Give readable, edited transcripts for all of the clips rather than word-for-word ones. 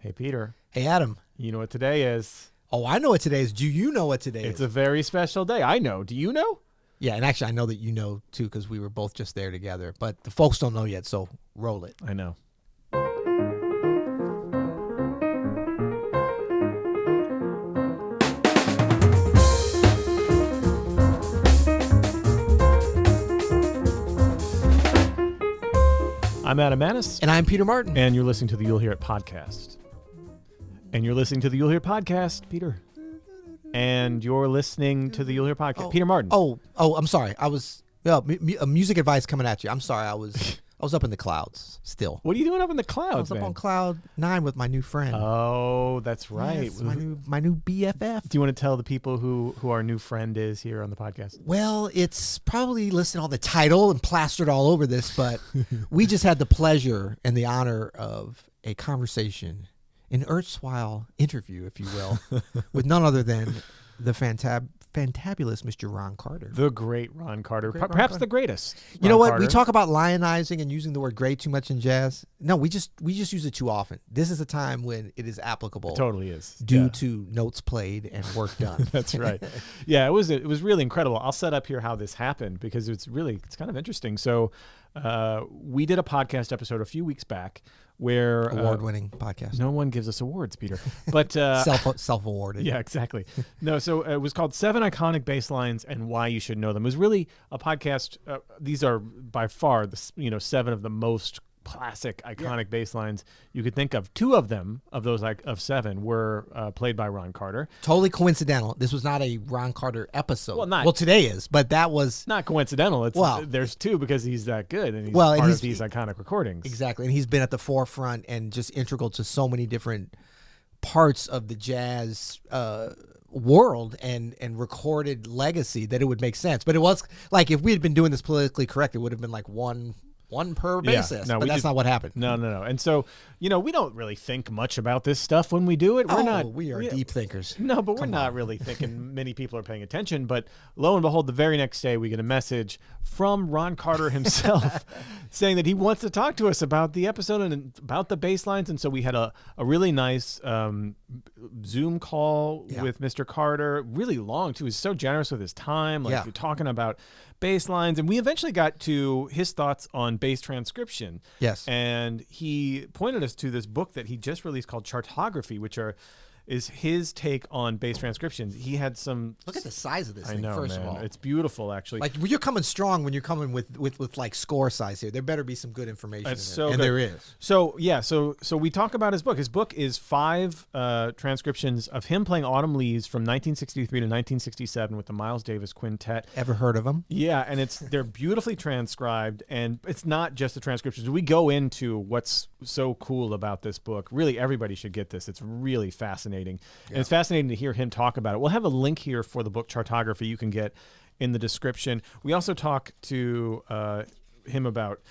Hey, Peter. Hey, Adam. You know what today is? Oh, I know what today is. Do you know what today is? It's a very special day. I know. Do you know? Yeah, and actually I know that you know, too, because we were both just there together. But the folks don't know yet, so roll it. I know. I'm Adam Maness. And I'm Peter Martin. And you're listening to the You'll Hear It podcast. And you're listening to the You'll Hear It podcast, Peter. And you're listening to the You'll Hear It podcast, Peter Martin. Oh, I'm sorry. I was music advice coming at you. I'm sorry. I was up in the clouds still. What are you doing up in the clouds, I was up on cloud 9 with my new friend. Oh, that's right. Yes, my new BFF. Do you want to tell the people who our new friend is here on the podcast? Well, it's probably listed on the title and plastered all over this, but we just had the pleasure and the honor of a conversation, an erstwhile interview, if you will, with none other than the fantabulous Mr. Ron Carter. The great Ron Carter. Perhaps the greatest. You know what? Carter. We talk about lionizing and using the word great too much in jazz. No, we just use it too often. This is a time when it is applicable. It totally is. Due to notes played and work done. That's right. Yeah, it was really incredible. I'll set up here how this happened because it's kind of interesting. So we did a podcast episode a few weeks back where award-winning podcast. No one gives us awards, Peter, but self-awarded. Yeah, exactly. No, so it was called 7 Iconic Bass Lines and Why You Should Know Them. It was really a podcast. These are by far the 7 of the most classic iconic bass lines you could think of. 2 of them, of those of 7, were played by Ron Carter. Totally coincidental. This was not a Ron Carter episode. Well, today is, but that was not coincidental. There's 2 because he's that good and he's part of these iconic recordings. Exactly, and he's been at the forefront and just integral to so many different parts of the jazz world and recorded legacy that it would make sense. But it was like if we had been doing this politically correct, it would have been like one per bassist, but that's not what happened. No. And so, we don't really think much about this stuff when we do it. We are deep thinkers. No, but we're not really thinking many people are paying attention. But lo and behold, the very next day, we get a message from Ron Carter himself saying that he wants to talk to us about the episode and about the bass lines. And so we had a really nice Zoom call with Mr. Carter, really long, too. He was so generous with his time. You're talking about bass lines, and we eventually got to his thoughts on bass transcription. Yes. And he pointed us to this book that he just released called Chartography, which is his take on bass transcriptions. He had some... Look at the size of this thing, I know, first man. of all. It's beautiful, actually. Like, you're coming strong when you're coming with like score size here. There better be some good information It's in so it. And good. there is. So we talk about his book. His book is 5 transcriptions of him playing Autumn Leaves from 1963 to 1967 with the Miles Davis Quintet. Ever heard of them? Yeah, and they're beautifully transcribed, and it's not just the transcriptions. We go into what's so cool about this book. Really, everybody should get this. It's really fascinating. Yeah. And it's fascinating to hear him talk about it. We'll have a link here for the book Chartography you can get in the description. We also talk to him about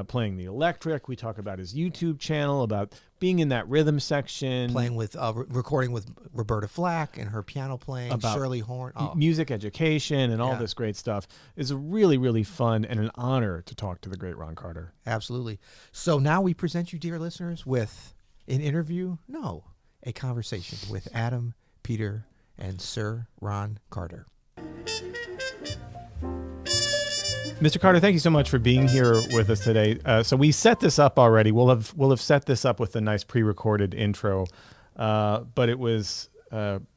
playing the electric. We talk about his YouTube channel, about being in that rhythm section. Playing with, recording with Roberta Flack and her piano playing, about Shirley Horn. Music education and all this great stuff. It's really, really fun and an honor to talk to the great Ron Carter. Absolutely. So now we present you, dear listeners, with an interview. No. A conversation with Adam, Peter, and Sir Ron Carter. Mr. Carter, thank you so much for being here with us today. So we set this up already. We'll have set this up with a nice pre-recorded intro, but it was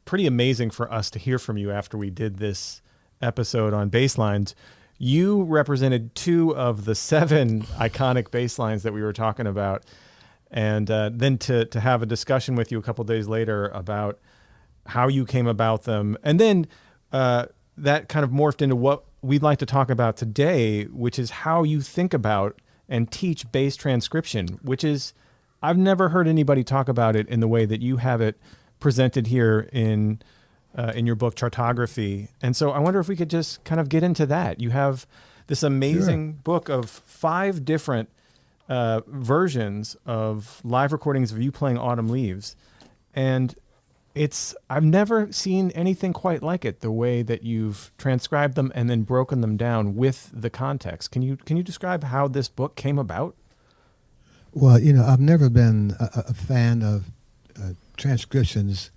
pretty amazing for us to hear from you after we did this episode on bass lines. You represented 2 of the 7 iconic bass lines that we were talking about. And then to have a discussion with you a couple days later about how you came about them. And then that kind of morphed into what we'd like to talk about today, which is how you think about and teach bass transcription, which is, I've never heard anybody talk about it in the way that you have it presented here in your book, Chartography. And so I wonder if we could just kind of get into that. You have this amazing book of 5 different versions of live recordings of you playing Autumn Leaves. And I've never seen anything quite like it, the way that you've transcribed them and then broken them down with the context. Can you describe how this book came about? Well, I've never been a fan of transcriptions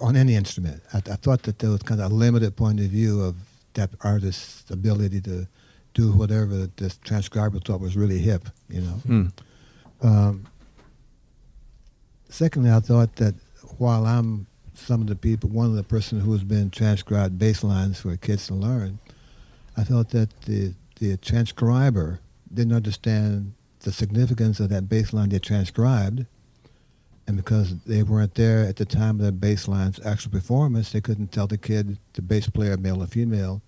on any instrument. I thought that there was kind of a limited point of view of that artist's ability to do whatever this transcriber thought was really hip, you know. Secondly, I thought that while I'm one of the person who has been transcribed bass lines for kids to learn, I felt that the transcriber didn't understand the significance of that bass line they transcribed, and because they weren't there at the time of the bass line's actual performance, they couldn't tell the kid, the bass player, male or female,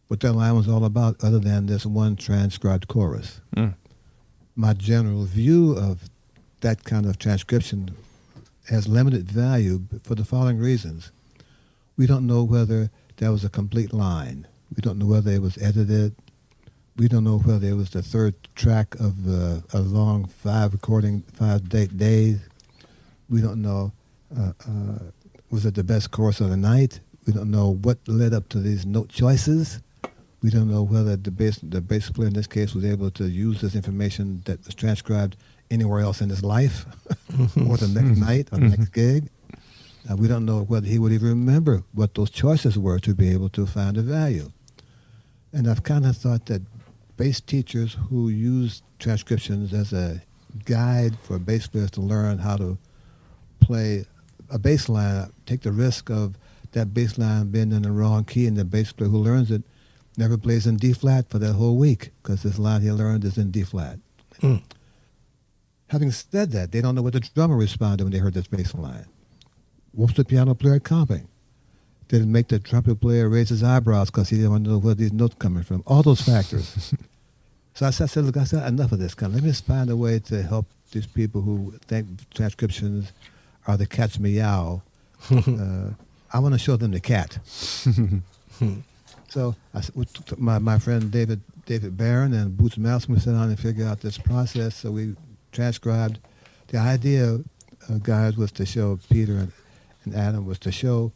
what that line was all about other than this one transcribed chorus. My general view of that kind of transcription has limited value for the following reasons. We don't know whether that was a complete line. We don't know whether it was edited. We don't know whether it was the third track of a long 5 days. We don't know, was it the best chorus of the night? We don't know what led up to these note choices. We don't know whether the bass player in this case was able to use this information that was transcribed anywhere else in his life or the next night or the next gig. We don't know whether he would even remember what those choices were to be able to find a value. And I've kind of thought that bass teachers who use transcriptions as a guide for bass players to learn how to play a bass line take the risk of that bass line being in the wrong key, and the bass player who learns it never plays in D flat for that whole week because this line he learned is in D flat. Having said that, they don't know what the drummer responded when they heard this bass line. What was the piano player comping? Did it make the trumpet player raise his eyebrows because he didn't want to know where these notes coming from? All those factors. So I said, look, enough of this. Let me just find a way to help these people who think transcriptions are the cat's meow. I want to show them the cat. So my friend David Barron and Boots Mouse, we sat down and figured out this process. So we transcribed. The idea, guys, was to show Peter and Adam was to show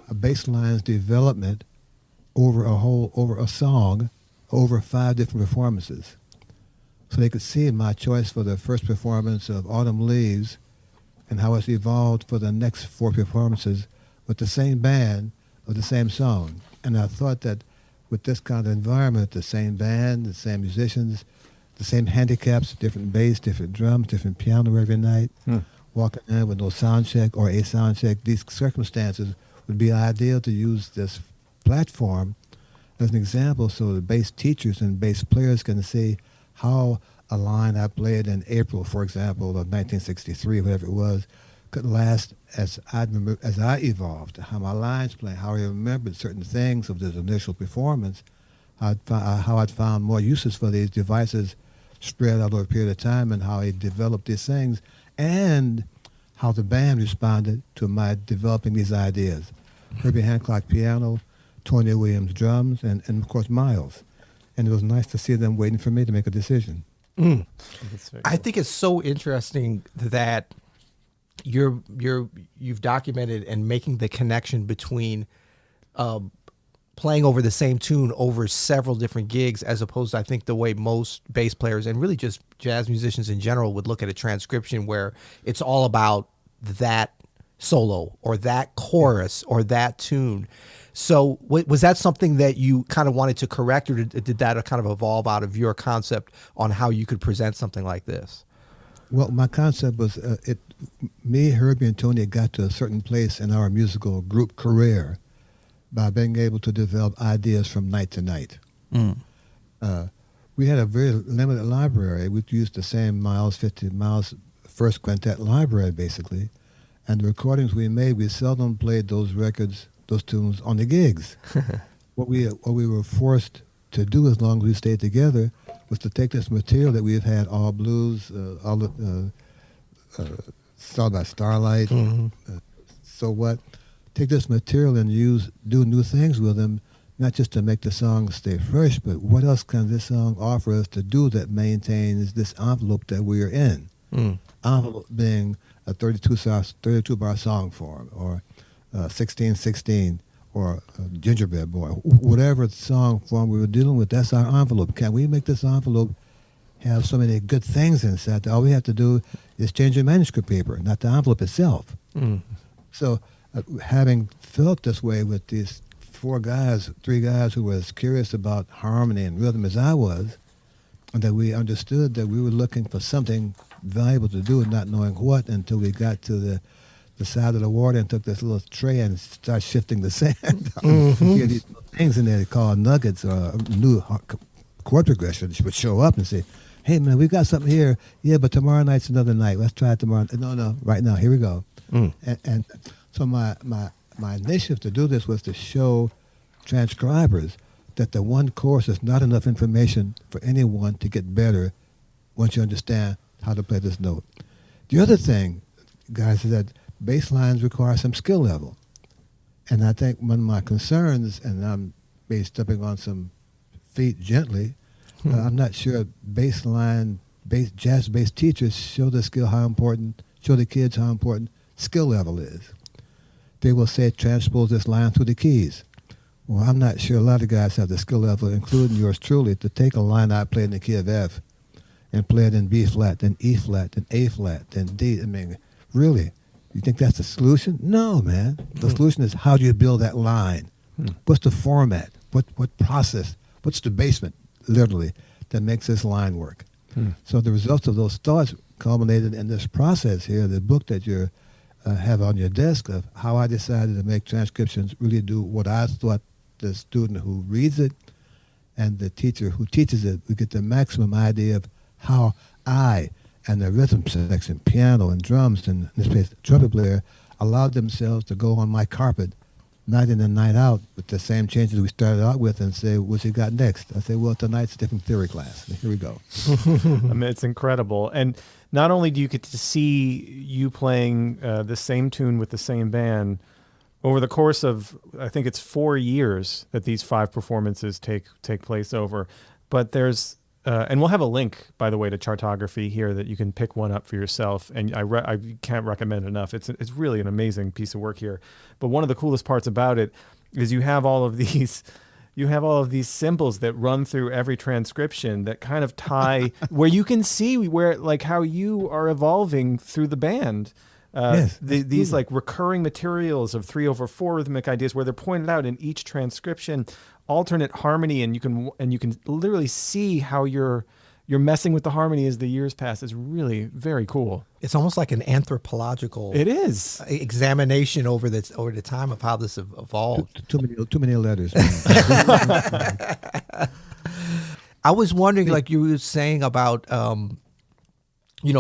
a bass line's development over a song, over 5 different performances. So they could see my choice for the first performance of Autumn Leaves and how it's evolved for the next 4 performances with the same band of the same song. And I thought that with this kind of environment, the same band, the same musicians, the same handicaps, different bass, different drums, different piano every night, walking in with no sound check or a sound check, these circumstances would be ideal to use this platform as an example so the bass teachers and bass players can see how a line I played in April, for example, of 1963, whatever it was, could last as I evolved, how my lines played, how I remembered certain things of this initial performance, how I'd found more uses for these devices spread out over a period of time, and how I developed these things, and how the band responded to my developing these ideas. Herbie Hancock piano, Tony Williams drums, and of course Miles. And it was nice to see them waiting for me to make a decision. I think it's so interesting that you've documented and making the connection between playing over the same tune over several different gigs, as opposed to, I think, the way most bass players and really just jazz musicians in general would look at a transcription where it's all about that solo or that chorus or that tune. So was that something that you kind of wanted to correct, or did that kind of evolve out of your concept on how you could present something like this? Well, my concept was me, Herbie, and Tony got to a certain place in our musical group career by being able to develop ideas from night to night. We had a very limited library. We used the same Miles first quintet library, basically. And the recordings we made, we seldom played those records, those tunes on the gigs. What we were forced to do, as long as we stayed together, was to take this material that we've had, all blues, all the Starlight by Starlight, So What, take this material and do new things with them, not just to make the song stay fresh, but what else can this song offer us to do that maintains this envelope that we are in? Envelope being a 32-bar song form, or 1616, or Gingerbread Boy, whatever song form we were dealing with, that's our envelope. Can we make this envelope have so many good things inside that all we have to do is change your manuscript paper, not the envelope itself. So having felt this way with these three guys who were as curious about harmony and rhythm as I was, and that we understood that we were looking for something valuable to do and not knowing what until we got to the side of the water and took this little tray and started shifting the sand. You had these little things in there called nuggets or new chord progressions would show up and say, hey, man, we got something here. Yeah, but tomorrow night's another night. Let's try it tomorrow. No, right now. Here we go. And so my initiative to do this was to show transcribers that the one course is not enough information for anyone to get better once you understand how to play this note. The other thing, guys, is that bass lines require some skill level. And I think one of my concerns, and I'm maybe stepping on some feet gently, I'm not sure jazz bass teachers show the kids how important skill level is. They will say, transpose this line through the keys. Well, I'm not sure a lot of guys have the skill level, including yours truly, to take a line I played in the key of F and play it in B flat, then E flat, then A flat, then D. I mean, really, you think that's the solution? No, man. The solution is how do you build that line? What's the format? What process? What's the basement, literally, that makes this line work? So the results of those thoughts culminated in this process here, the book that you have on your desk, of how I decided to make transcriptions really do what I thought the student who reads it and the teacher who teaches it would get the maximum idea of how I and the rhythm section, piano and drums, and in this case, trumpet player, allowed themselves to go on my carpet night in and night out with the same changes we started out with and say, what's he got next? I say, well, tonight's a different theory class. Here we go. I mean, it's incredible. And not only do you get to see you playing the same tune with the same band over the course of, I think it's 4 years that these 5 performances take place over, but there's, and we'll have a link, by the way, to Chartography here that you can pick one up for yourself. And I can't recommend it enough. It's really an amazing piece of work here. But one of the coolest parts about it is you have all of these symbols that run through every transcription that kind of tie where you can see where, like, how you are evolving through the band. Yes, These like recurring materials of 3/4 rhythmic ideas where they're pointed out in each transcription, alternate harmony, and you can literally see how you're messing with the harmony as the years pass. Is really very cool. It's almost like an anthropological examination over the time of how this evolved. Too many letters. I was wondering, like you were saying about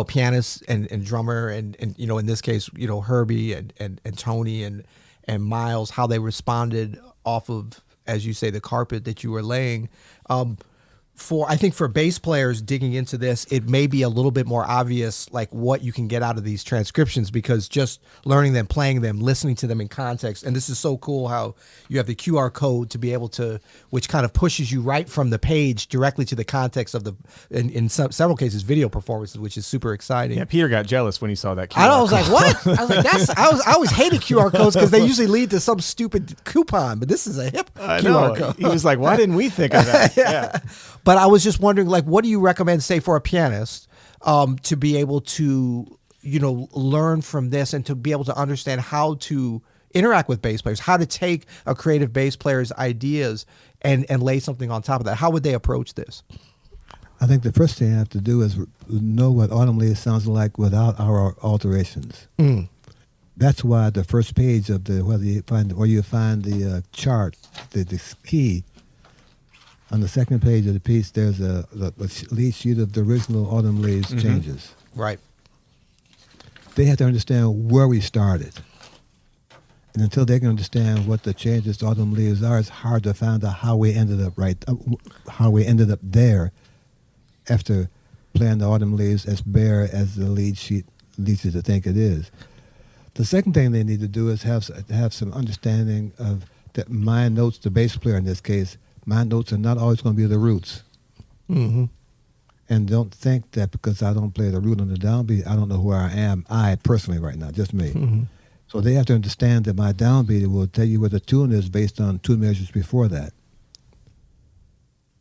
pianist and drummer and in this case, Herbie and Tony and Miles, how they responded off of, as you say, the carpet that you were laying. I think for bass players digging into this, it may be a little bit more obvious, like what you can get out of these transcriptions, because just learning them, playing them, listening to them in context. And this is so cool how you have the QR code to be able to, which kind of pushes you right from the page directly to the context of in several cases, video performances, which is super exciting. Yeah, Peter got jealous when he saw that QR I was like, what? I was like, I always hated QR codes because they usually lead to some stupid coupon, but this is a hip QR code. He was like, why didn't we think of that? Yeah. But I was just wondering, like, what do you recommend, say, for a pianist to be able to, learn from this and to be able to understand how to interact with bass players, how to take a creative bass player's ideas and lay something on top of that? How would they approach this? I think the first thing you have to do is know what Autumn Leaves sounds like without our alterations. That's why the first page of where you find the chart, the key. On the second page of the piece, there's a lead sheet of the original Autumn Leaves changes. Right. They have to understand where we started. And until they can understand what the changes to Autumn Leaves are, it's hard to find out how we ended up there after playing the Autumn Leaves as bare as the lead sheet leads you to think it is. The second thing they need to do is have some understanding of that my notes, the bass player in this case, my notes are not always going to be the roots. And don't think that because I don't play the root on the downbeat, I don't know where I am, I personally right now, just me. So they have to understand that my downbeat will tell you where the tune is based on 2 measures before that.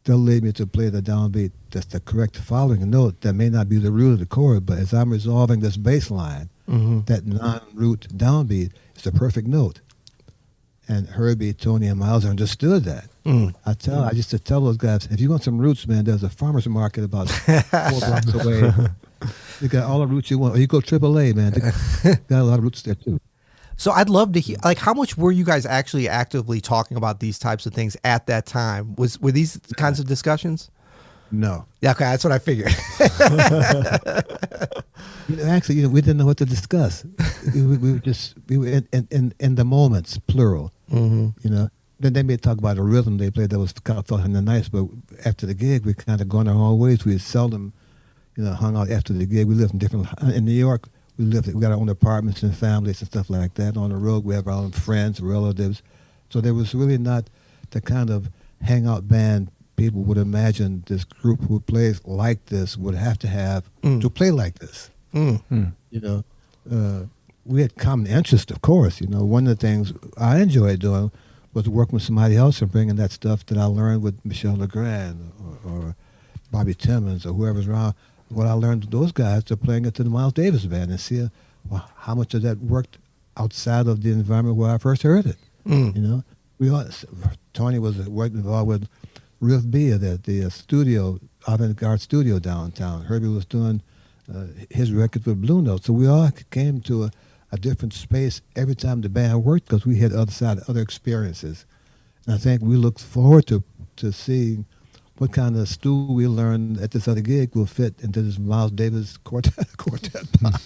they'll lead me to play the downbeat that's the correct following note that may not be the root of the chord, but as I'm resolving this bass line, that non-root downbeat is the perfect note. And Herbie, Tony, and Miles understood that. I used to tell those guys, if you want some roots, man, there's a farmer's market about 4 blocks away. They got all the roots you want. Or you go AAA, man. They got a lot of roots there, too. So I'd love to hear, like, how much were you guys actually actively talking about these types of things at that time? Were these kinds of discussions? No. Yeah, okay, that's what I figured. Actually, we didn't know what to discuss. we were in the moments, plural. You know, then they may talk about a rhythm they played that was kind of kind of nice, but after the gig, we kind of gone our own ways. We seldom, hung out after the gig. We lived in New York. We got our own apartments and families and stuff like that. On the road, we have our own friends, relatives. So there was really not the kind of hangout band people would imagine this group who plays like this would have to have to play like this. We had common interest, of course. One of the things I enjoyed doing was working with somebody else and bringing that stuff that I learned with Michel Legrand or Bobby Timmons or whoever's around. What I learned with those guys to playing it to the Miles Davis band and see how much of that worked outside of the environment where I first heard it. Tony was involved with Riff B at the studio, avant-garde studio downtown. Herbie was doing his record with Blue Note. So we all came to a different space every time the band worked because we had other experiences. And I think we looked forward to seeing what kind of stew we learned at this other gig will fit into this Miles Davis quartet pot,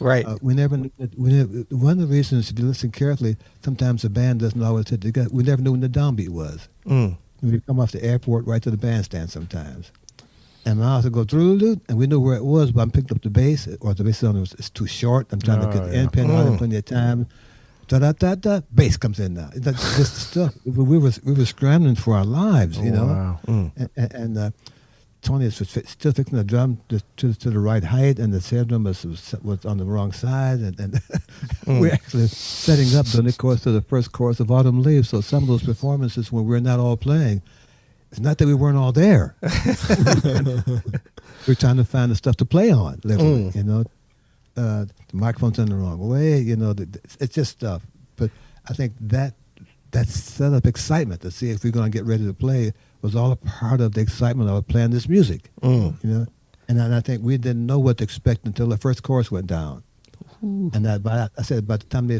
Right. We never knew one of the reasons, if you listen carefully, sometimes the band doesn't always hit together. We never knew when the downbeat was. We'd come off the airport right to the bandstand sometimes. And Miles would go through, and we knew where it was, but I'm picking up the bass, or the bass sound is too short. I'm trying to get the end pin out in plenty of time. Da-da-da-da, bass comes in now. That's just stuff. We were scrambling for our lives, Wow. And Tony was still fixing the drum to the right height, and the snare drum was on the wrong side, and we're actually setting up during the course of the first chorus of Autumn Leaves. So some of those performances when we're not all playing, it's not that we weren't all there. We're trying to find the stuff to play on, literally, the microphone's in the wrong way, it's just stuff. But I think that set up excitement to see if we're going to get ready to play was all a part of the excitement of playing this music, And I think we didn't know what to expect until the first chorus went down. And by the time they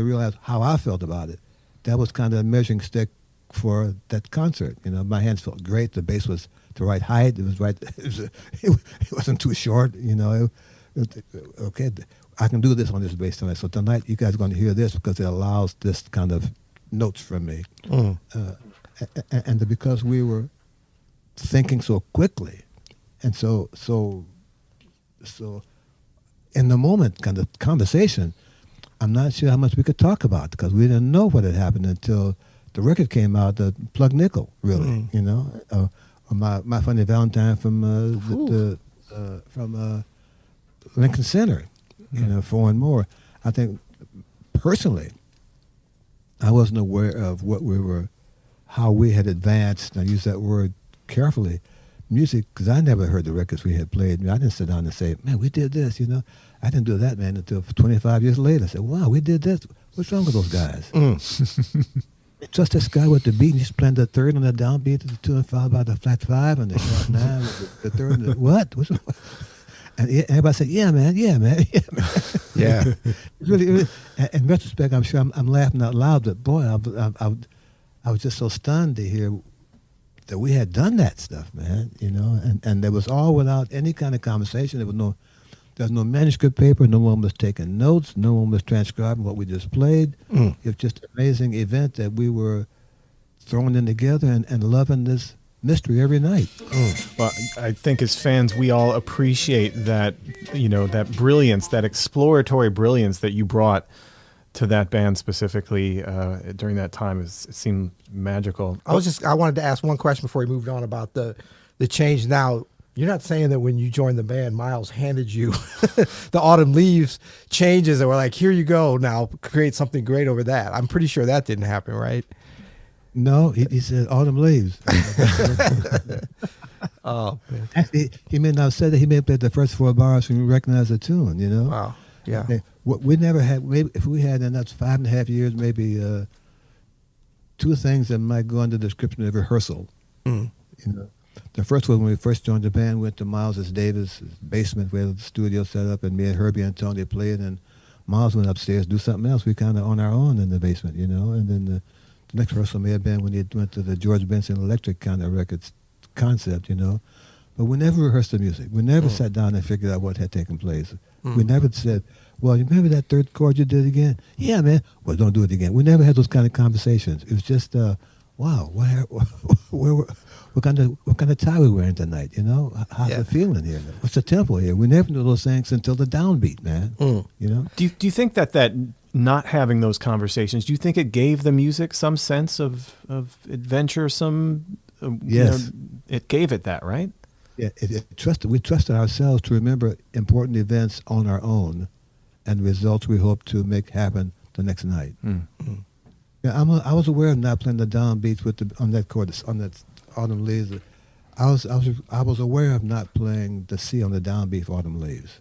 realized how I felt about it, that was kind of a measuring stick for that concert. My hands felt great. The bass was the right height. It was right. It wasn't too short. Okay, I can do this on this bass tonight. So tonight you guys are going to hear this because it allows this kind of notes from me. And because we were thinking so quickly, and so in the moment kind of conversation, I'm not sure how much we could talk about because we didn't know what had happened until the record came out, the Plug Nickel, really, or my Funny Valentine from Lincoln Center, 4 and More. I think personally, I wasn't aware of how we had advanced. And I use that word carefully, music, because I never heard the records we had played. I didn't sit down and say, "Man, we did this." I didn't do that, man, until 25 years later. I said, "Wow, we did this. What's wrong with those guys?" Just this guy with the beat, and he's playing the third on the downbeat, the 2 and 5 by the flat 5, and the sharp 9, the third, and what? What's wrong? And everybody said, yeah, man. Yeah. It's really, in retrospect, I'm sure I'm laughing out loud, but boy, I was just so stunned to hear that we had done that stuff, man, and there was all without any kind of conversation. There was no manuscript paper. No one was taking notes. No one was transcribing what we just played. It was just an amazing event that we were throwing in together and loving this mystery every night. Well, I think as fans, we all appreciate that, that brilliance, that exploratory brilliance that you brought to that band specifically during that time. It seemed magical. I wanted to ask one question before we moved on about the change now. You're not saying that when you joined the band, Miles handed you the Autumn Leaves changes and were like, here you go, now create something great over that. I'm pretty sure that didn't happen, right? No, he said autumn leaves. Oh, man. Actually, he may not have said that. He may have played the first 4 bars and you recognize the tune, you know? Wow. Yeah. We never had, maybe if we had in that 5.5 years, maybe 2 things that might go under the description of rehearsal. Mm. You know, the first one, when we first joined the band, went to Miles Davis' basement where the studio set up, and me and Herbie and Tony played, and Miles went upstairs to do something else. We kind of on our own in the basement, you know? And then the next rehearsal may have been when he went to the George Benson Electric kind of records concept, you know? But we never rehearsed the music. We never sat down and figured out what had taken place. We never said, well, you remember that third chord you did again? Yeah, man. Well, don't do it again. We never had those kind of conversations. It was just, wow, what kind of tie we wearing tonight, you know? How's it feeling here? What's the tempo here? We never knew those things until the downbeat, man, you know? Do you think that not having those conversations, do you think it gave the music some sense of adventure, some... Yes. You know, it gave it that, right? Yeah, we trusted ourselves to remember important events on our own and results we hope to make happen the next night. Yeah, I was aware of not playing the downbeats on that chord, on that Autumn Leaves. I was aware of not playing the C on the downbeat for Autumn Leaves.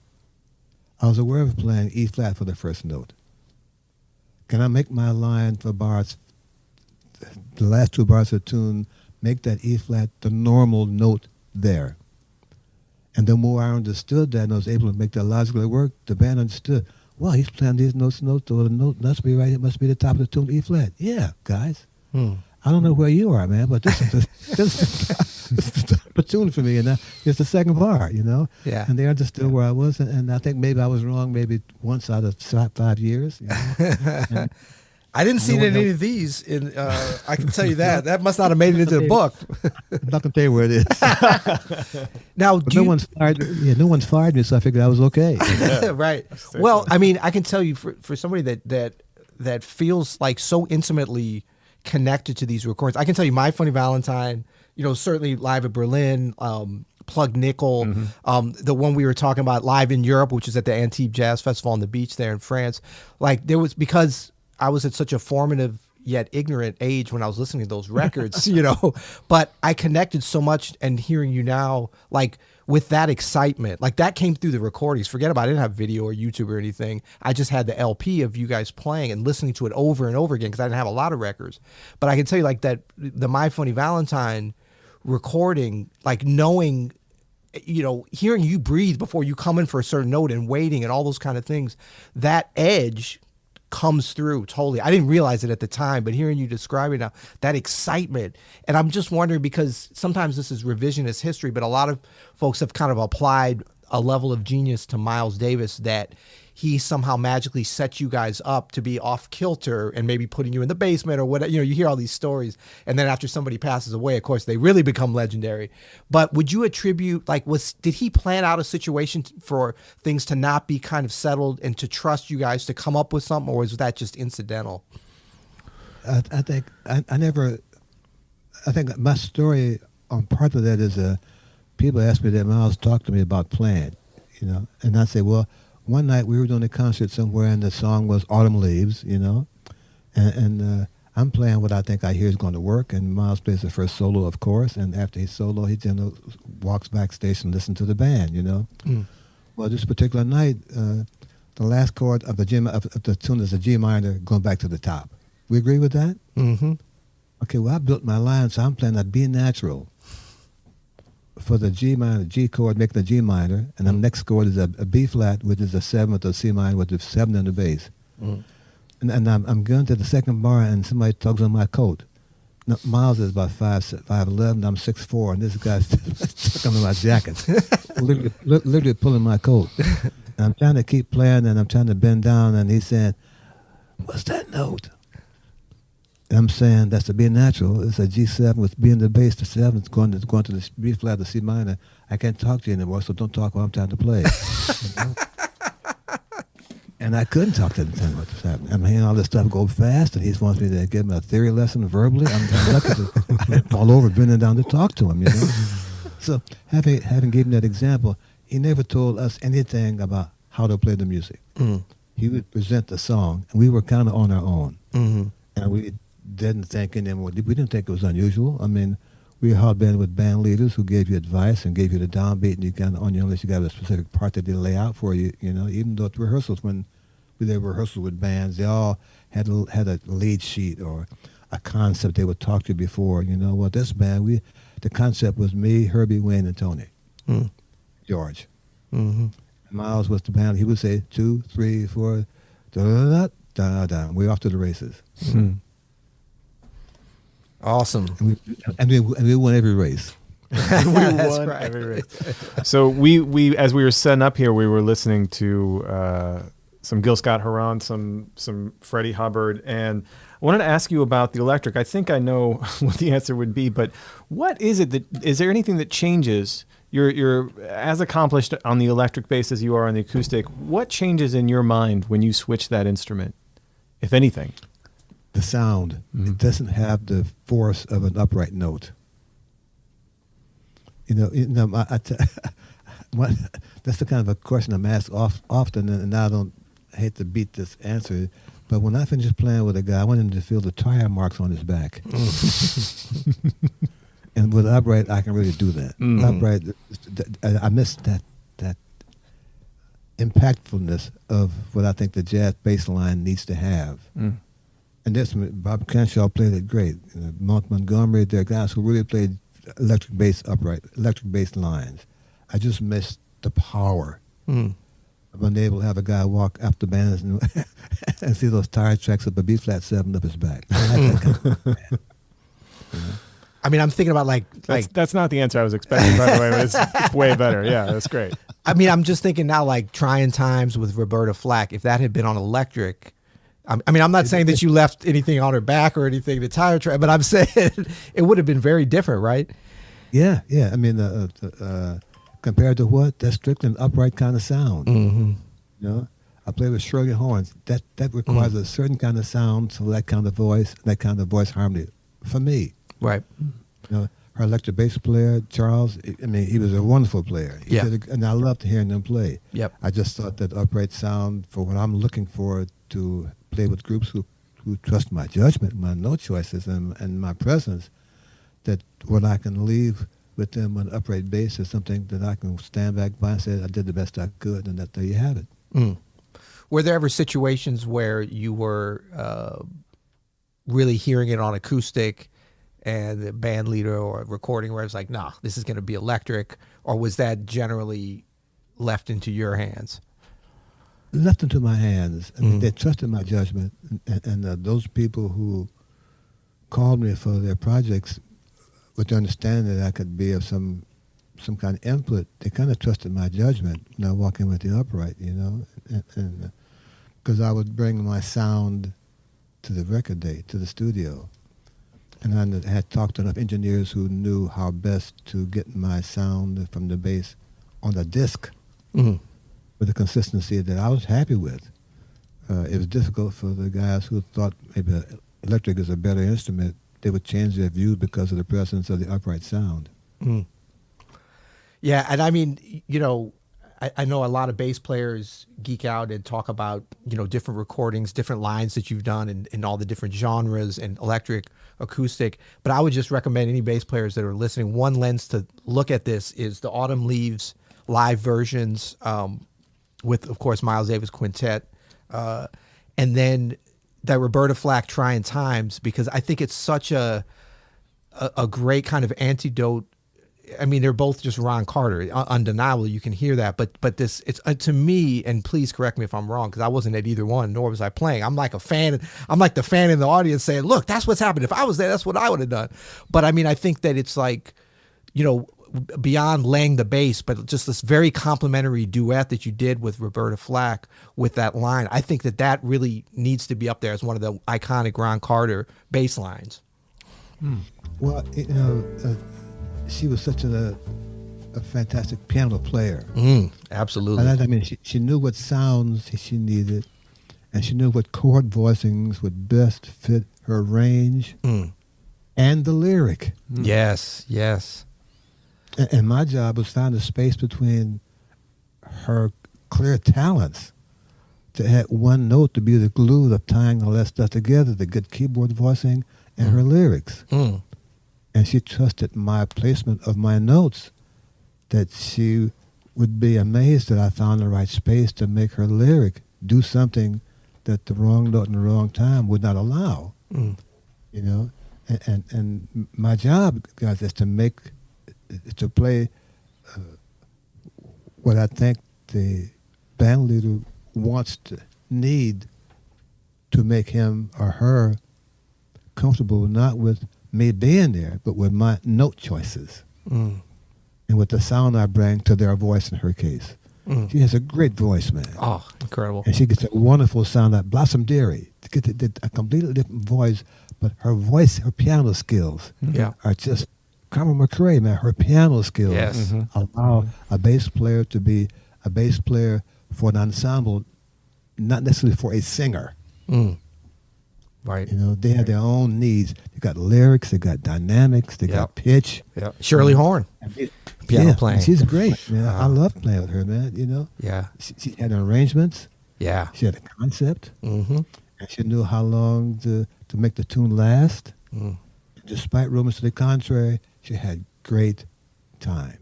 I was aware of playing E flat for the first note. Can I make my line for bars, the last 2 bars of the tune, make that E flat the normal note there? And the more I understood that and I was able to make that logically work, the band understood, well, he's playing these notes, or the note must be right, it must be the top of the tune, E flat. Yeah, guys. I don't know where you are, man, but this is the tune for me, and it's the second bar, you know? Yeah. And they understood where I was, and I think maybe I was wrong maybe once out of 5 years. You know? I didn't see any of these in. I can tell you that. That must not have made it into the book. I'm not gonna tell you where it is. Now, no one's fired me, so I figured I was okay. Right. Well, I mean, I can tell you for somebody that feels like so intimately connected to these recordings. I can tell you, My Funny Valentine. You know, certainly live at Berlin. Plug Nickel, the one we were talking about live in Europe, which is at the Antibes Jazz Festival on the beach there in France. Like there was, because I was at such a formative yet ignorant age when I was listening to those records, you know, but I connected so much, and hearing you now, like with that excitement, like that came through the recordings. Forget about it. I didn't have video or YouTube or anything. I just had the LP of you guys playing and listening to it over and over again because I didn't have a lot of records. But I can tell you like that, the My Funny Valentine recording, like knowing, you know, hearing you breathe before you come in for a certain note and waiting and all those kind of things, that edge comes through totally. I didn't realize it at the time, but hearing you describe it now, that excitement. And I'm just wondering, because sometimes this is revisionist history, but a lot of folks have kind of applied a level of genius to Miles Davis that he somehow magically set you guys up to be off kilter and maybe putting you in the basement or whatever. You know, you hear all these stories, and then after somebody passes away, of course, they really become legendary. But would you attribute, like, did he plan out a situation for things to not be kind of settled and to trust you guys to come up with something, or was that just incidental? I think I think my story on part of that is people ask me that Miles talked to me about playing, you know, and I say, well, one night we were doing a concert somewhere and the song was Autumn Leaves, you know, and I'm playing what I think I hear is going to work, and Miles plays the first solo, of course, and after his solo, he walks backstage and listens to the band, you know. Well, this particular night, the last chord of the tune is a G minor going back to the top. We agree with that? Mm-hmm. Okay, well, I built my line, so I'm playing a B natural for the G minor, G chord, making the G minor, and the next chord is a B flat, which is a 7th of C minor with the 7 in the bass. And I'm going to the second bar, and somebody tugs on my coat. Now, Miles is about 5'11", I'm 6'4", and this guy's stuck on my jacket, literally pulling my coat. And I'm trying to keep playing, and I'm trying to bend down, and he's saying, "What's that note?" And I'm saying, that's a B natural. It's a G7 with B in the bass. The 7 is going to the B flat, the C minor. I can't talk to you anymore, so don't talk while I'm trying to play. You know? And I couldn't talk to him what's happening. I'm hearing all this stuff go fast, and he wants me to give him a theory lesson verbally. I'm lucky I didn't fall over, bending down to talk to him, you know. So having given that example, he never told us anything about how to play the music. He would present the song, and we were kind of on our own. And we didn't think anymore. We didn't think it was unusual. I mean, we had been with band leaders who gave you advice and gave you the downbeat, and you got on your list. You got a specific part that they lay out for you. You know, even though at rehearsals, when we did rehearsals with bands, they all had a lead sheet or a concept they would talk to you before. You know, well, this band, the concept was me, Herbie, Wayne, and Tony, George. Mm-hmm. Miles was the band. He would say 2, 3, 4, da da da da. We're off to the races. Awesome. And we won every race. We won right. every race. So we as we were setting up here, we were listening to some Gil Scott-Heron, some Freddie Hubbard, and I wanted to ask you about the electric. I think I know what the answer would be, but what is it is there anything that changes? You're as accomplished on the electric bass as you are on the acoustic. What changes in your mind when you switch that instrument, if anything? The sound. It doesn't have the force of an upright note. That's the kind of a question I'm asked often, and I don't hate to beat this answer, but when I finish playing with a guy, I want him to feel the tire marks on his back. And with upright, I can really do that. Upright, I miss that impactfulness of what I think the jazz bass line needs to have. And that's Bob Crenshaw played it great. Mark Montgomery, there are guys who really played electric bass lines. I just miss the power of being able to have a guy walk after bands and see those tire tracks up a B flat 7 up his back. I like that kind of band. I mean, I'm thinking about That's not the answer I was expecting, by the way, but it's way better. Yeah, that's great. I mean, I'm just thinking now, like Trying Times with Roberta Flack. If that had been on electric, I mean, I'm not saying that you left anything on her back or anything, the tire track, but I'm saying it would have been very different, right? Yeah. I mean, compared to what? That's strictly an upright kind of sound. Mm-hmm. You know, I play with Shirley horns. That requires a certain kind of sound for that kind of voice harmony. For me, right? You know, her electric bass player Charles. I mean, he was a wonderful player. And I loved hearing him play. Yep. I just thought that upright sound for what I'm looking for to play with groups who trust my judgment, my note choices, and my presence, that what I can leave with them on upright bass is something that I can stand back by and say I did the best I could, and that there you have it. Were there ever situations where you were really hearing it on acoustic and the band leader or recording where it's like, nah, this is going to be electric, or was that generally left into your hands? Left into my hands. I mean, they trusted my judgment, and those people who called me for their projects with the understanding that I could be of some kind of input, they kind of trusted my judgment when I walk in with the upright, you know, and because I would bring my sound to the record day, to the studio, and I had talked to enough engineers who knew how best to get my sound from the bass on the disc. With a consistency that I was happy with. It was difficult for the guys who thought maybe electric is a better instrument. They would change their view because of the presence of the upright sound. Yeah, and I mean, you know, I know a lot of bass players geek out and talk about, you know, different recordings, different lines that you've done in all the different genres and electric, acoustic. But I would just recommend any bass players that are listening, one lens to look at this is the Autumn Leaves live versions, with, of course, Miles Davis Quintet, and then that Roberta Flack Trying Times, because I think it's such a great kind of antidote. I mean, they're both just Ron Carter, undeniable. You can hear that, but this, it's to me, and please correct me if I'm wrong, because I wasn't at either one, nor was I playing. I'm like a fan. I'm like the fan in the audience saying, "Look, that's what's happened. If I was there, that's what I would have done." But I mean, I think that it's like, you know, beyond laying the bass, but just this very complimentary duet that you did with Roberta Flack with that line. I think that really needs to be up there as one of the iconic Ron Carter bass lines. Well, you know, she was such a fantastic piano player. Absolutely. And I mean, she knew what sounds she needed, and she knew what chord voicings would best fit her range and the lyric. Yes. And my job was find a space between her clear talents to have one note to be the glue of tying all that stuff together, the good keyboard voicing and her lyrics. Mm. And she trusted my placement of my notes, that she would be amazed that I found the right space to make her lyric do something that the wrong note in the wrong time would not allow. Mm. You know, and my job, guys, is to play what I think the band leader wants to need to make him or her comfortable, not with me being there, but with my note choices and with the sound I bring to their voice in her case. She has a great voice, man. Oh, incredible. And she gets a wonderful sound like Blossom Dairy. To get a completely different voice, but her voice, her piano skills are just Carmen McRae, man. Her piano skills Yes. allow a bass player to be a bass player for an ensemble, not necessarily for a singer. Right. You know, they have their own needs. They got lyrics, they got dynamics, they got pitch. Yeah. Shirley Horn, piano playing. She's great, man. I love playing with her, man. You know, Yeah. she had arrangements. Yeah. She had a concept, Mm-hmm. and she knew how long to make the tune last. Despite rumors to the contrary, she had great time.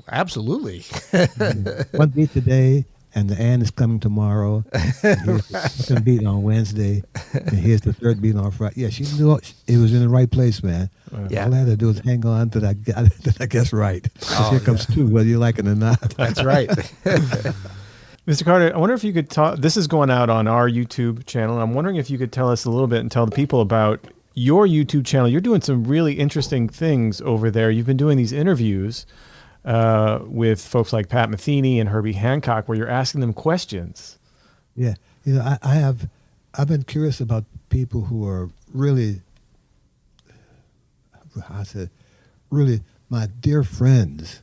Absolutely. One beat today, and the and is coming tomorrow. Here's the second beat on Wednesday, and here's the third beat on Friday. Yeah, she knew it was in the right place, man. Yeah. All I had to do was hang on till I guess right. 'Cause here comes two, whether you like it or not. That's right. Mr. Carter, I wonder if you could talk. This is going out on our YouTube channel. And I'm wondering if you could tell us a little bit and tell the people about your YouTube channel. You're doing some really interesting things over there. You've been doing these interviews with folks like Pat Metheny and Herbie Hancock, where you're asking them questions. Yeah, you know, I've been curious about people who are really, really my dear friends,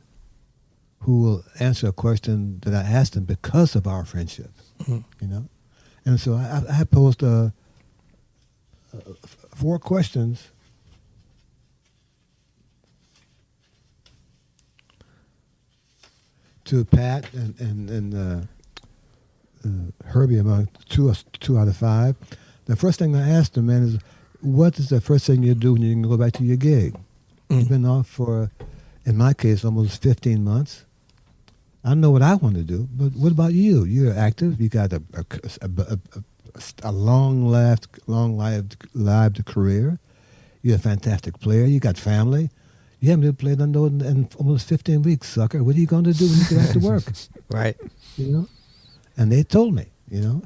who will answer a question that I asked them because of our friendship, you know? And so I posed 4 questions to Pat and Herbie, among 2 out of 5. The first thing I asked them, man, is what is the first thing you do when you can go back to your gig? You've been off for, in my case, almost 15 months. I know what I want to do, but what about you? You're active. You got a long-lived career. You're a fantastic player. You got family. You haven't played in almost 15 weeks, sucker. What are you going to do when you get back to work? Right. You know? And they told me, you know.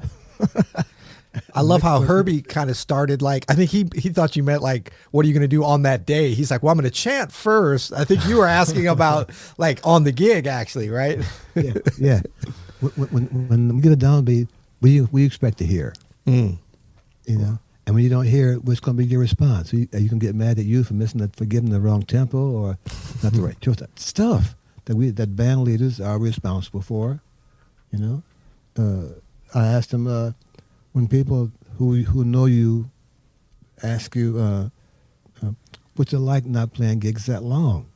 I love how Herbie kind of started, like, I think he thought you meant, like, what are you going to do on that day? He's like, well, I'm going to chant first. I think you were asking about, like, on the gig, actually, right? Yeah. When we get a downbeat, what do you expect to hear? You know? And when you don't hear it, what's going to be your response? Are you going to get mad at you for giving the wrong tempo or not the right choice? Stuff that band leaders are responsible for, you know? I asked them, when people who know you ask you, what's it like not playing gigs that long?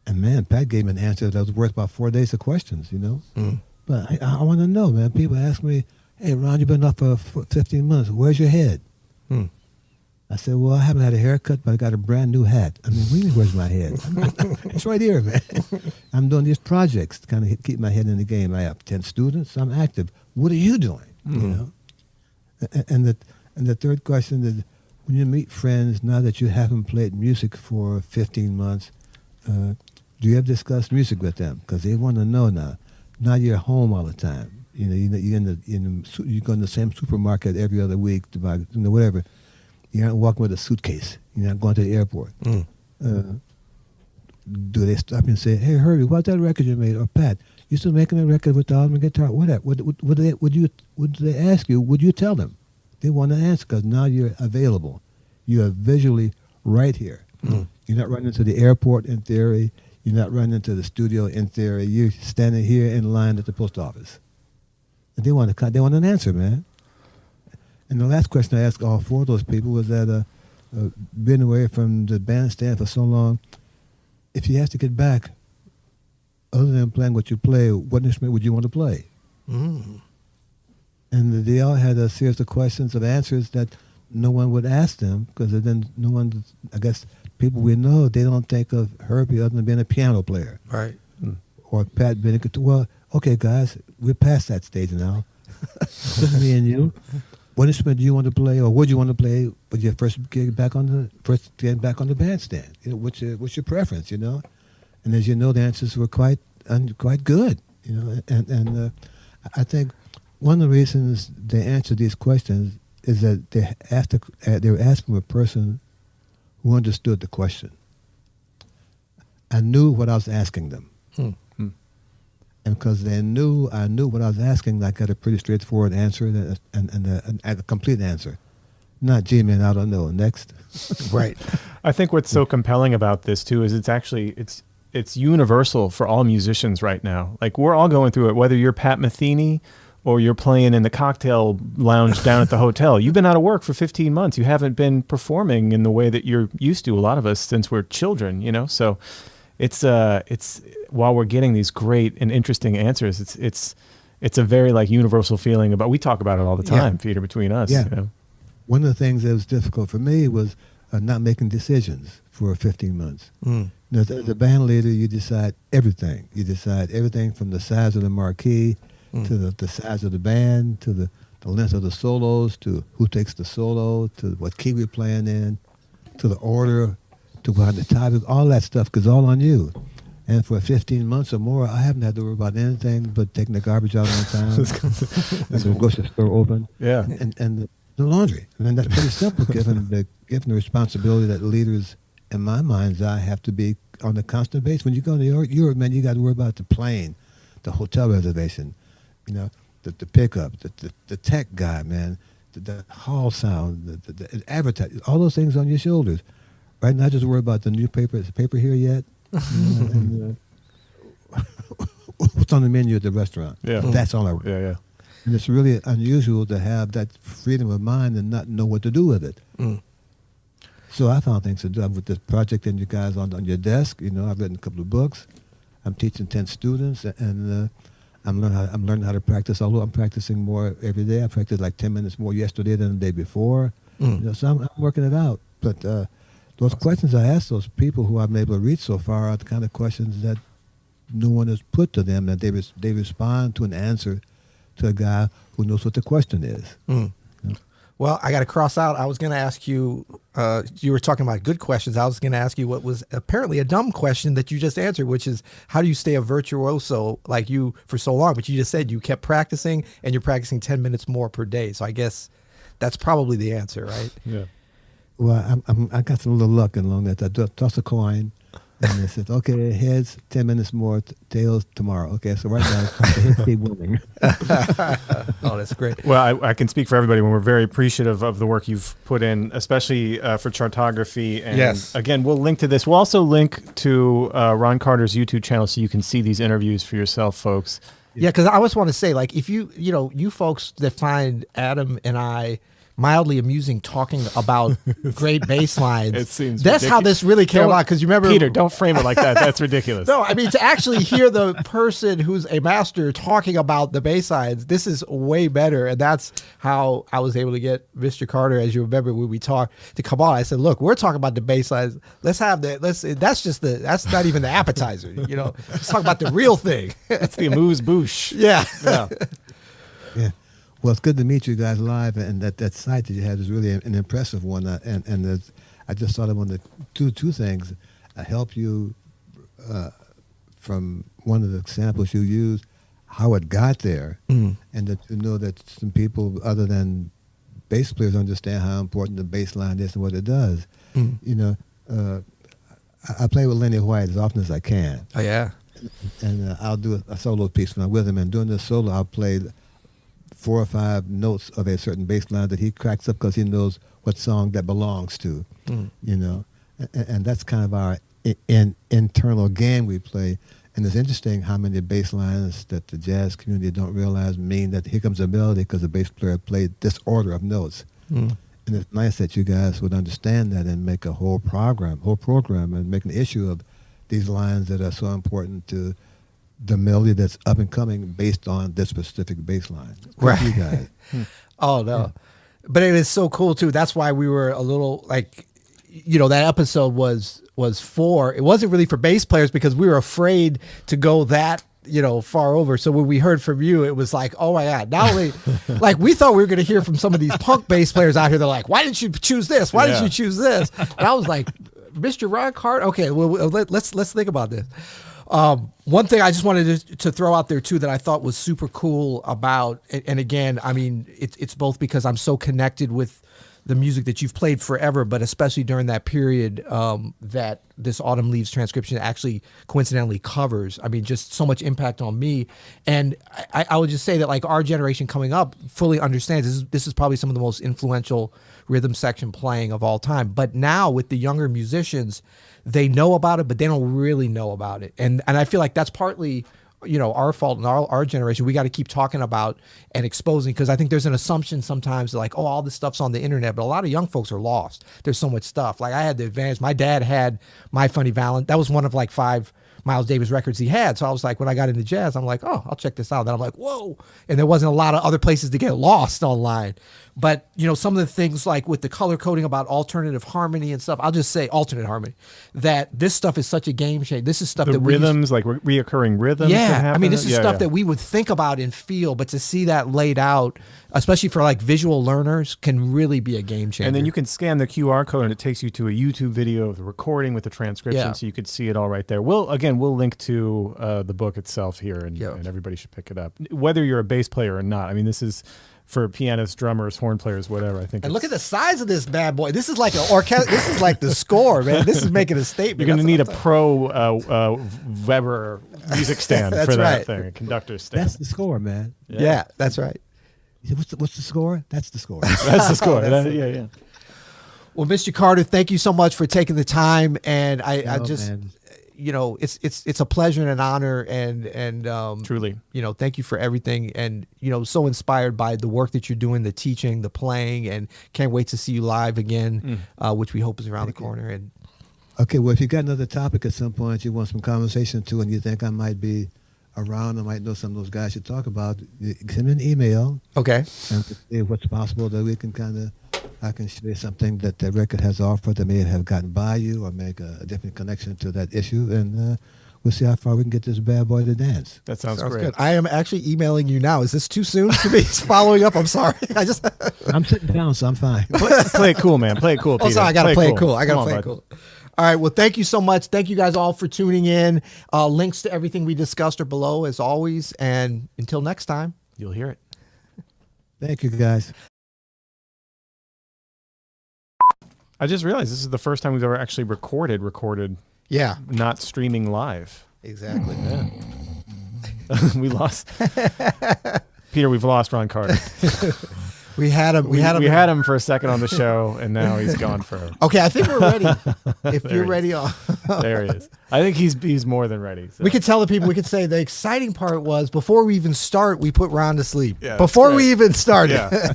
And man, Pat gave me an answer that was worth about 4 days of questions, you know? But I want to know, man. People ask me, hey, Ron, you've been off for 15 months. Where's your head? I said, well, I haven't had a haircut, but I got a brand new hat. I mean, really, where's my head? It's right here, man. I'm doing these projects to kind of keep my head in the game. I have 10 students. I'm active. What are you doing? You know? And the third question is, when you meet friends, now that you haven't played music for 15 months, do you ever discuss music with them? Because they want to know now. Now you're home all the time. You know, you go in the same supermarket every other week to buy, you know, whatever. You're not walking with a suitcase. You're not going to the airport. Do they stop you and say, hey, Herbie, what's that record you made? Or Pat, you still making a record with the Alderman guitar? What do they ask you? Would you tell them? They want to answer because now you're available. You are visually right here. You're not running to the airport in theory. You're not running to the studio in theory. You're standing here in line at the post office. And they want an answer, man. And the last question I asked all 4 of those people was that, being away from the bandstand for so long, if you have to get back, other than playing what you play, what instrument would you want to play? And they all had a series of questions of answers that no one would ask them because then no one, I guess, people we know, they don't think of Herbie other than being a piano player. Right. Or Pat being a guitar. Well, okay, guys, we're past that stage now. Just me and you. What instrument do you want to play, or would you want to play with your first getting back on the bandstand? You know, what's your preference? You know, and as you know, the answers were quite good. You know, and I think one of the reasons they answer these questions is that they were asked from a person who understood the question. I knew what I was asking them. And because I knew what I was asking, I got a pretty straightforward answer and a complete answer. Not, gee, man, I don't know. Next. Right. I think what's so compelling about this too is it's universal for all musicians right now. Like, we're all going through it, whether you're Pat Metheny or you're playing in the cocktail lounge down at the hotel. You've been out of work for 15 months. You haven't been performing in the way that you're used to, a lot of us, since we're children, you know? So it's while we're getting these great and interesting answers, it's a very like universal feeling about, we talk about it all the time, Peter, between us. Yeah. You know? One of the things that was difficult for me was not making decisions for 15 months. You know, as a band leader, you decide everything. You decide everything from the size of the marquee to the size of the band, to the length of the solos, to who takes the solo, to what key we're playing in, to the order, to behind the topic. All that stuff goes all on you. And for 15 months or more, I haven't had to worry about anything but taking the garbage out on time, and the grocery store open, and the laundry. And then that's pretty simple, given the responsibility that leaders, in my mind's eye, have to be on a constant basis. When you go to Europe, man, you got to worry about the plane, the hotel reservation, you know, the pickup, the tech guy, man, the hall sound, the advertising, all those things on your shoulders. Right now, just worry about the newspaper. Is the paper here yet? And, what's on the menu at the restaurant? Yeah. That's all I worry. Yeah. And it's really unusual to have that freedom of mind and not know what to do with it. So I found things to do. With this project and you guys on your desk, you know, I've written a couple of books. I'm teaching 10 students, and I'm learning how to practice. Although I'm practicing more every day. I practiced like 10 minutes more yesterday than the day before. You know, so I'm working it out. But those questions I ask those people who I've been able to reach so far are the kind of questions that no one has put to them, that they respond to an answer to a guy who knows what the question is. Well, I got to cross out. I was going to ask you, you were talking about good questions. I was going to ask you what was apparently a dumb question that you just answered, which is, how do you stay a virtuoso like you for so long? But you just said you kept practicing, and you're practicing 10 minutes more per day. So I guess that's probably the answer, right? Yeah. Well, I got some little luck along that. I toss a coin, and they said, okay, heads, 10 minutes more, tails tomorrow. Okay, so right now, the heads keep winning. Oh, that's great. Well, I can speak for everybody when we're very appreciative of the work you've put in, especially for Chartography. And yes. Again, we'll link to this. We'll also link to Ron Carter's YouTube channel so you can see these interviews for yourself, folks. Yeah, because I always want to say, like, if you folks that find Adam and I mildly amusing talking about great bass lines, It seems that's how ridiculous. this really came about. Because you remember, Peter, don't frame it like that. That's ridiculous. No, I mean, to actually hear the person who's a master talking about the bass lines, this is way better. And that's how I was able to get Mr. Carter, as you remember when we talked, to come on. I said, look, we're talking about the bass lines. That's not even the appetizer. You know, let's talk about the real thing. That's the amuse-bouche. Yeah. Yeah. Well, it's good to meet you guys live, and that site that you had is really an impressive one. And I just thought I wanted to two things. Help you from one of the examples you used, how it got there, and that you know that some people other than bass players understand how important the bass line is and what it does. You know, I play with Lenny White as often as I can. Oh, yeah. And I'll do a solo piece when I'm with him, and during this solo, I'll play 4 or 5 notes of a certain bass line that he cracks up because he knows what song that belongs to, you know. And that's kind of our internal game we play. And it's interesting how many bass lines that the jazz community don't realize mean that here comes a melody because the bass player played this order of notes. And it's nice that you guys would understand that and make a whole program and make an issue of these lines that are so important to the melody that's up and coming based on this specific bass line. Right. You guys. Oh, no. But it is so cool too. That's why we were a little like, that episode was for, it wasn't really for bass players because we were afraid to go that, far over. So when we heard from you, it was like, oh my God, not only like we thought we were going to hear from some of these punk bass players out here. They're like, why didn't you choose this? Why didn't you choose this? And I was like, Mr. Ron Carter. Okay, well, let's think about this. One thing I just wanted to throw out there too that I thought was super cool about, and again, I mean, it's both because I'm so connected with the music that you've played forever, but especially during that period that this Autumn Leaves transcription actually coincidentally covers. I mean, just so much impact on me. And I would just say that like our generation coming up fully understands this is probably some of the most influential rhythm section playing of all time. But now with the younger musicians, they know about it, but they don't really know about it. And I feel like that's partly our fault in our generation. We got to keep talking about and exposing, because I think there's an assumption sometimes like, oh, all this stuff's on the internet, but a lot of young folks are lost. There's so much stuff. Like I had the advantage. My dad had My Funny Valentine. That was one of like 5 Miles Davis records he had. So I was like, when I got into jazz, I'm like, oh, I'll check this out. Then I'm like, whoa. And there wasn't a lot of other places to get lost online. But, some of the things like with the color coding about alternative harmony and stuff, I'll just say alternate harmony, that this stuff is such a game changer. This is stuff the that rhythms, like reoccurring rhythms. Yeah. I mean, this is stuff that we would think about and feel, but to see that laid out, especially for like visual learners, can really be a game changer. And then you can scan the QR code and it takes you to a YouTube video of the recording with the transcription, so you could see it all right there. We'll link to the book itself here, and everybody should pick it up, whether you're a bass player or not. I mean, this is for pianists, drummers, horn pures, whatever. I think. And look at the size of this bad boy. This is like an orchestra. This is like the score, man. This is making a statement. You're going to need a pro Weber music stand for that thing, a conductor stand. That's the score, man. Yeah, that's right. What's the score? That's the score. That's the score. Yeah. Well, Mr. Carter, thank you so much for taking the time, and I just. Man. It's a pleasure and an honor, and truly, thank you for everything, and so inspired by the work that you're doing, the teaching, the playing, and can't wait to see you live again, which we hope is around the corner. And okay, well, if you got another topic at some point you want some conversation to, and you think I might be around, I might know some of those guys you talk about, send me an email. Okay, and see what's possible that we can I can show you something that the record has offered that may have gotten by you or make a different connection to that issue, and we'll see how far we can get this bad boy to dance. That sounds great. Good. I am actually emailing you now. Is this too soon to be following up? I'm sorry. I'm sitting down, so I'm fine. Play it cool, man. Play it cool, Peter. Oh, sorry. I got to play it cool. I got to play it cool. All right. Well, thank you so much. Thank you guys all for tuning in. Links to everything we discussed are below, as always. And until next time, you'll hear it. Thank you, guys. I just realized this is the first time we've ever actually recorded. Yeah. Not streaming live. Exactly. Yeah. We lost. Peter, we've lost Ron Carter. We had him. We had him for a second on the show, and now he's gone forever. Okay, I think we're ready. If you're ready, there he is. I think he's more than ready. So. We could tell the people. We could say the exciting part was before we even start, we put Ron to sleep. Yeah, before we even started. Yeah.